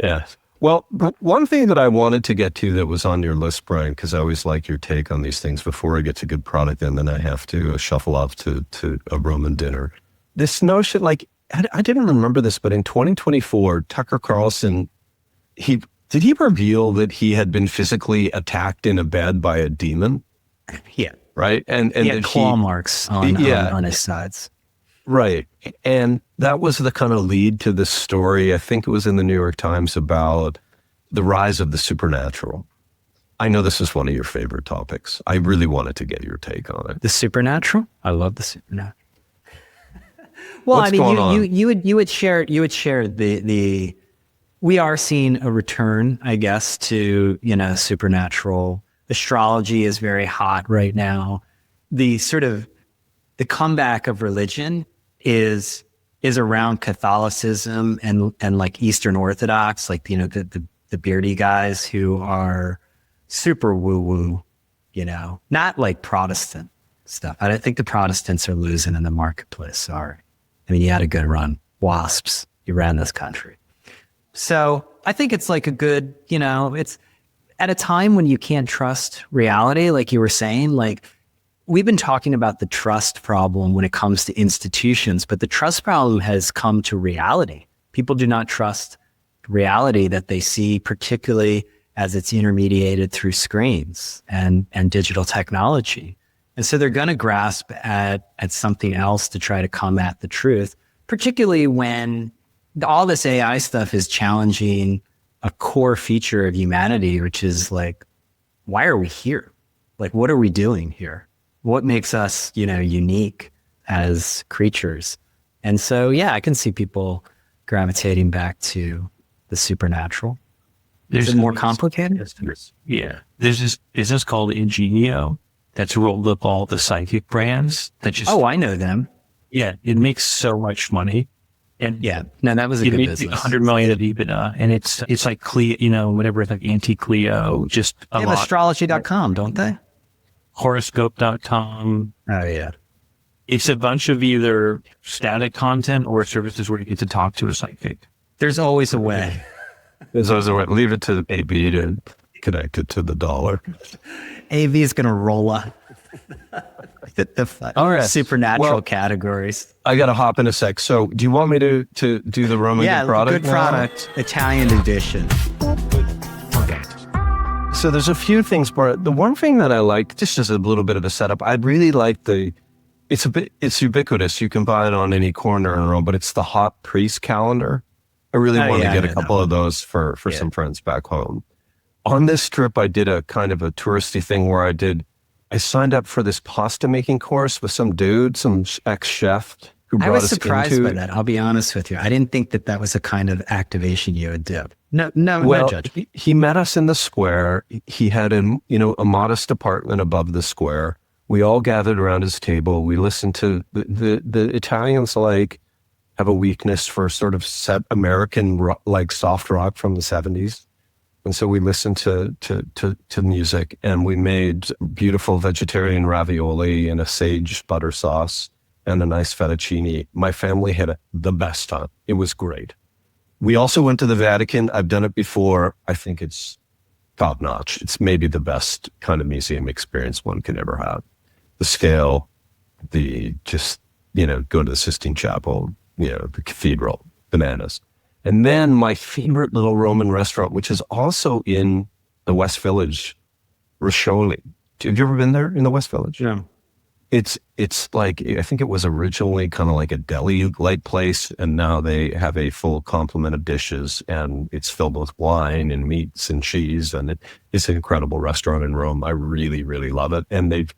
Yeah. Well, but one thing that I wanted to get to that was on your list, Brian, because I always like your take on these things before I get to good product, and then I have to shuffle off to a Roman dinner. This notion, like, I didn't remember this, but in 2024, Tucker Carlson, did he reveal that he had been physically attacked in a bed by a demon? Yeah. Right? And he had claw marks on his sides. Right. And that was the kind of lead to this story. I think it was in the New York Times about the rise of the supernatural. I know this is one of your favorite topics. I really wanted to get your take on it. The supernatural? I love the supernatural. Well, What's going on? you would share the we are seeing a return, I guess, to, supernatural. Astrology is very hot right now. The comeback of religion is around Catholicism and like Eastern Orthodox, like, the beardy guys who are super woo-woo, not like Protestant stuff. I don't think the Protestants are losing in the marketplace. Sorry. I mean, you had a good run. WASPs, you ran this country. So I think it's like a good, it's at a time when you can't trust reality, like you were saying, like we've been talking about the trust problem when it comes to institutions, but the trust problem has come to reality. People do not trust reality that they see, particularly as it's intermediated through screens and digital technology. And so they're going to grasp at something else to try to come at the truth, particularly when all this AI stuff is challenging a core feature of humanity, which is like, why are we here? Like, what are we doing here? What makes us, unique as creatures? And so, yeah, I can see people gravitating back to the supernatural. Is it more complicated? Yeah. There's this business called Ingenio that's rolled up all the psychic brands that just... Oh, I know them. Yeah. It makes so much money. And yeah, no, that was a good business. 100 million of EBITDA, and it's like Clio, whatever, it's like anti-Clio, just they have astrology.com, don't they? Horoscope.com. Oh yeah. It's a bunch of either static content or services where you get to talk to a psychic. There's always a way. There's always a way. Leave it to AB to connect it to the dollar. AV is going to roll up. All right. Supernatural categories. I got to hop in a sec. So do you want me to do the Roman product? Good product. Italian edition. Okay. So there's a few things, but the one thing that I like, just as a little bit of a setup, I really like it's ubiquitous. You can buy it on any corner in Rome, but it's the Hot Priest calendar. I really want to get a couple of those for some friends back home. On this trip, I did a kind of a touristy thing where I signed up for this pasta making course with some dude, some ex-chef who brought us into. I was surprised by that. I'll be honest with you. I didn't think that was a kind of activation you would do. No judgment. He met us in the square. He had a modest apartment above the square. We all gathered around his table. We listened to the Italians have a weakness for sort of American like soft rock from the 70s. And so we listened to music, and we made beautiful vegetarian ravioli and a sage butter sauce and a nice fettuccine. My family had the best time. It was great. We also went to the Vatican. I've done it before. I think it's top notch. It's maybe the best kind of museum experience one can ever have. The scale, the just, go to the Sistine Chapel, the cathedral, bananas. And then my favorite little Roman restaurant, which is also in the West Village, Roiling. Have you ever been there in the West Village? Yeah. It's like, I think it was originally kind of like a deli-like place, and now they have a full complement of dishes, and it's filled with wine and meats and cheese, and it's an incredible restaurant in Rome. I really, really love it. And they've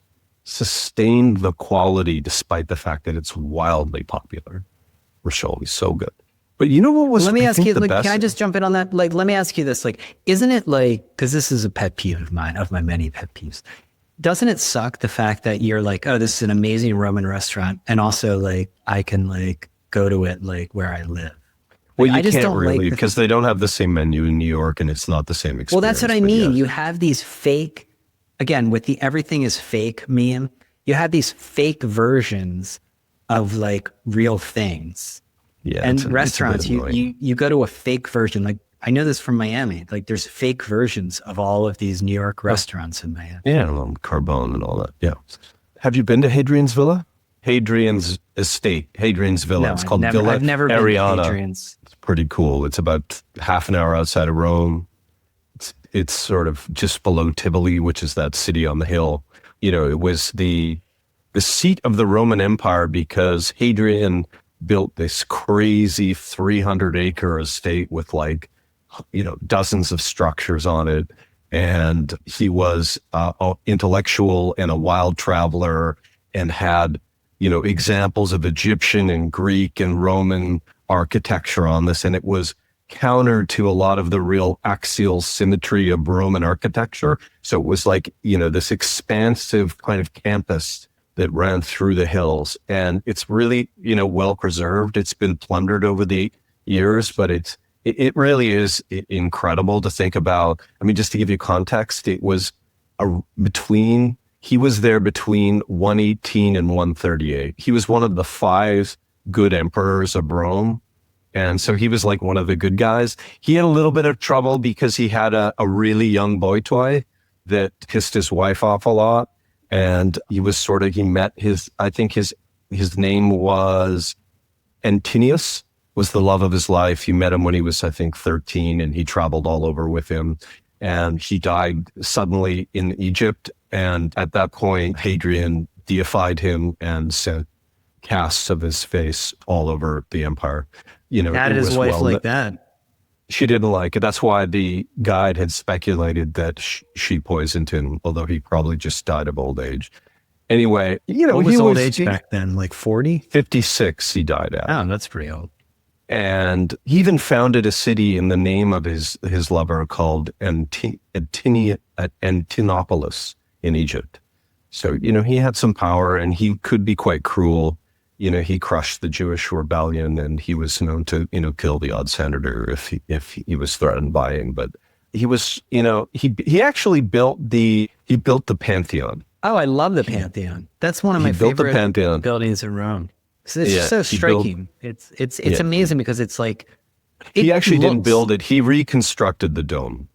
sustained the quality despite the fact that it's wildly popular. Roiling is so good. But you know what was, let me ask you, best? can I just jump in on that? Let me ask you this, isn't it because this is a pet peeve of mine, of my many pet peeves. Doesn't it suck the fact that you're oh, this is an amazing Roman restaurant, and also I can go to it where I live? Well, you I just can't don't really, because they don't have the same menu in New York, and it's not the same experience. Well, that's what I mean. Yeah. You have these fake, again, with the everything is fake meme, you have these fake versions of real things. Yeah, and restaurants, you go to a fake version. I know this from Miami. There's fake versions of all of these New York restaurants in Miami. Yeah, Carbone and all that. Yeah. Have you been to Hadrian's Villa? Hadrian's estate, Hadrian's Villa. No, it's called Villa I've never Ariana. been to Hadrian's. It's pretty cool. It's about half an hour outside of Rome. It's sort of just below Tivoli, which is that city on the hill. It was the seat of the Roman Empire because Hadrian built this crazy 300-acre estate with dozens of structures on it. And he was intellectual and a wild traveler, and had, examples of Egyptian and Greek and Roman architecture on this. And it was counter to a lot of the real axial symmetry of Roman architecture. So it was this expansive kind of campus that ran through the hills. And it's really, well preserved. It's been plundered over the years, but it really is incredible to think about. I mean, just to give you context, it was he was there between 118 and 138. He was one of the 5 good emperors of Rome. And so he was one of the good guys. He had a little bit of trouble because he had a really young boy toy that pissed his wife off a lot. And he was he met I think his name was Antinius, was the love of his life. He met him when he was, I think, 13, and he traveled all over with him. And he died suddenly in Egypt. And at that point, Hadrian deified him and sent casts of his face all over the empire. Had his wife like that. She didn't like it. That's why the guide had speculated that she poisoned him, although he probably just died of old age. Anyway, what was old age back then? 40? 56 he died at. Oh, that's pretty old. And he even founded a city in the name of his lover called Antinopolis in Egypt. So, he had some power, and he could be quite cruel. He crushed the Jewish rebellion, and he was known to, kill the odd senator if he was threatened by him. But he was, he actually built the Pantheon. Oh, I love the Pantheon. That's one of my favorite buildings in Rome. So it's just so striking. It's amazing because it's he actually didn't build it. He reconstructed the dome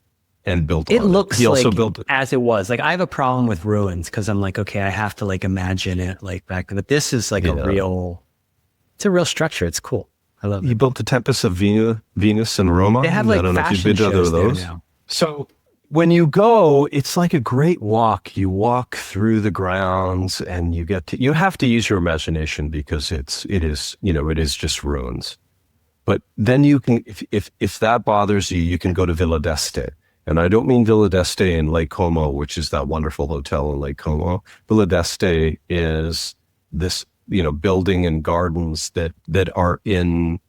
and built it. Looks he also built it as it was. I have a problem with ruins because I'm okay, I have to imagine it back. But this is it's a real structure. It's cool. I love it. He built the Tempest of Venus in Roma. They have I don't know if you've been to either of those. Now. So when you go, it's like a great walk. You walk through the grounds, and you have to use your imagination because it is just ruins. But then you can, if that bothers you, you can go to Villa d'Este. And I don't mean Villa d'Este in Lake Como, which is that wonderful hotel in Lake Como. Villa d'Este is this, building and gardens that are in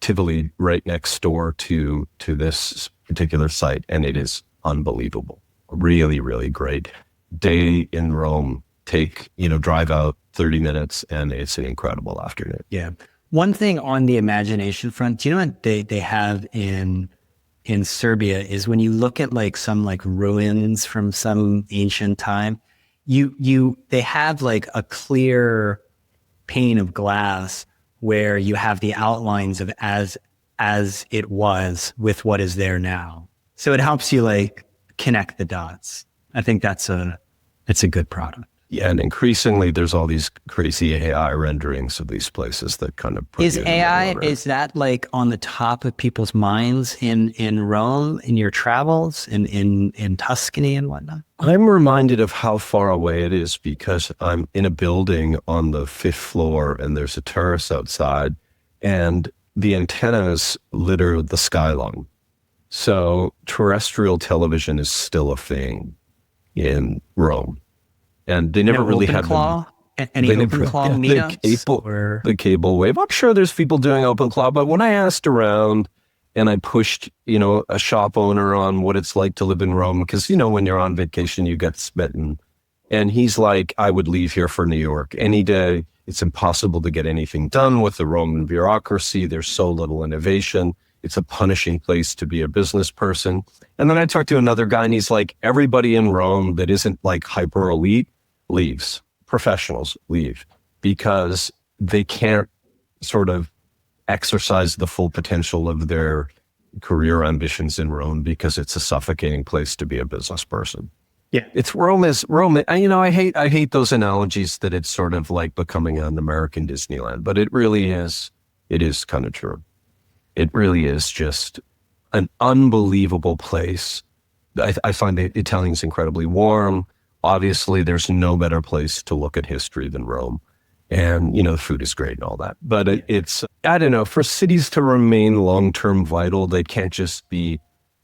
Tivoli, right next door to this particular site. And it is unbelievable. Really, really great. Day in Rome, drive out 30 minutes, and it's an incredible afternoon. Yeah. One thing on the imagination front, do you know what they have in Serbia is when you look at some ruins from some ancient time, they have a clear pane of glass where you have the outlines of as it was with what is there now. So it helps you connect the dots. I think it's a good product. Yeah, and increasingly there's all these crazy AI renderings of these places that kind of put Is you in AI, the is that like on the top of people's minds in Rome, in your travels, in Tuscany and whatnot? I'm reminded of how far away it is because I'm in a building on the 5th floor and there's a terrace outside and the antennas litter the skyline. So terrestrial television is still a thing in Rome. And they never really had any open claw meetups? The cable wave. I'm sure there's people doing open claw, but when I asked around and I pushed, a shop owner on what it's like to live in Rome, because, when you're on vacation, you get smitten. And he's like, I would leave here for New York any day. It's impossible to get anything done with the Roman bureaucracy. There's so little innovation. It's a punishing place to be a business person. And then I talked to another guy and he's like, everybody in Rome that isn't like hyper elite leaves. Professionals leave because they can't sort of exercise the full potential of their career ambitions in Rome because it's a suffocating place to be a business person. Yeah. Rome. I hate those analogies that it's sort of like becoming an American Disneyland, but it really is. It is kind of true. It really is just an unbelievable place. I find the Italians incredibly warm. Obviously, there's no better place to look at history than Rome. And, the food is great and all that. But it's, I don't know, for cities to remain long-term vital, they can't just be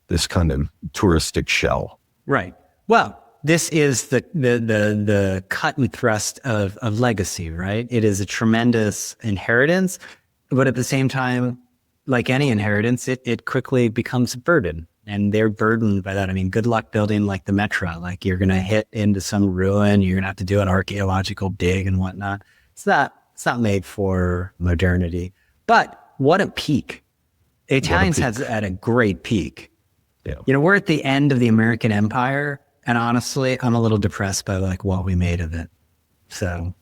this kind of touristic shell. Right. Well, this is the cut and thrust of legacy, right? It is a tremendous inheritance, but at the same time, like any inheritance, it quickly becomes a burden. And they're burdened by that. I mean, good luck building like the Metro. Like you're going to hit into some ruin. You're going to have to do an archaeological dig and whatnot. It's not made for modernity. But what a peak. The Italians had a great peak. Yeah. We're at the end of the American Empire. And honestly, I'm a little depressed by like what we made of it. So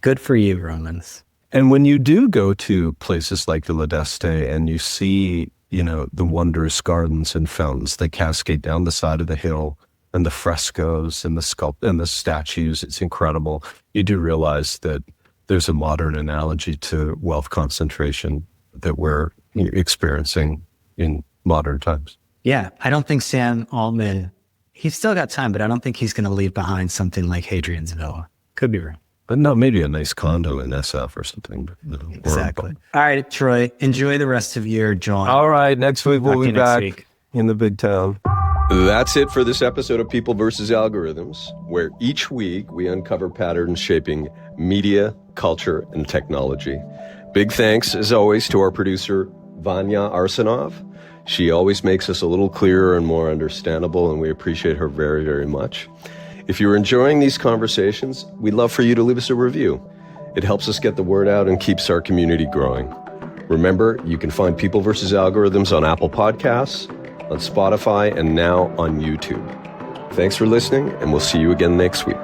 good for you, Romans. And when you do go to places like the L'Odeste and you see the wondrous gardens and fountains that cascade down the side of the hill and the frescoes and the statues, it's incredible. You do realize that there's a modern analogy to wealth concentration that we're experiencing in modern times. Yeah. I don't think Sam Altman, he's still got time, but I don't think he's going to leave behind something like Hadrian's Villa. Could be wrong. But no, maybe a nice condo in SF or something. Exactly. All right, Troy, enjoy the rest of your jaunt. All right, next week we'll be back in the big town. That's it for this episode of People vs. Algorithms, where each week we uncover patterns shaping media, culture, and technology. Big thanks, as always, to our producer, Vanya Arsenov. She always makes us a little clearer and more understandable, and we appreciate her very, very much. If you're enjoying these conversations, we'd love for you to leave us a review. It helps us get the word out and keeps our community growing. Remember, you can find People vs. Algorithms on Apple Podcasts, on Spotify, and now on YouTube. Thanks for listening, and we'll see you again next week.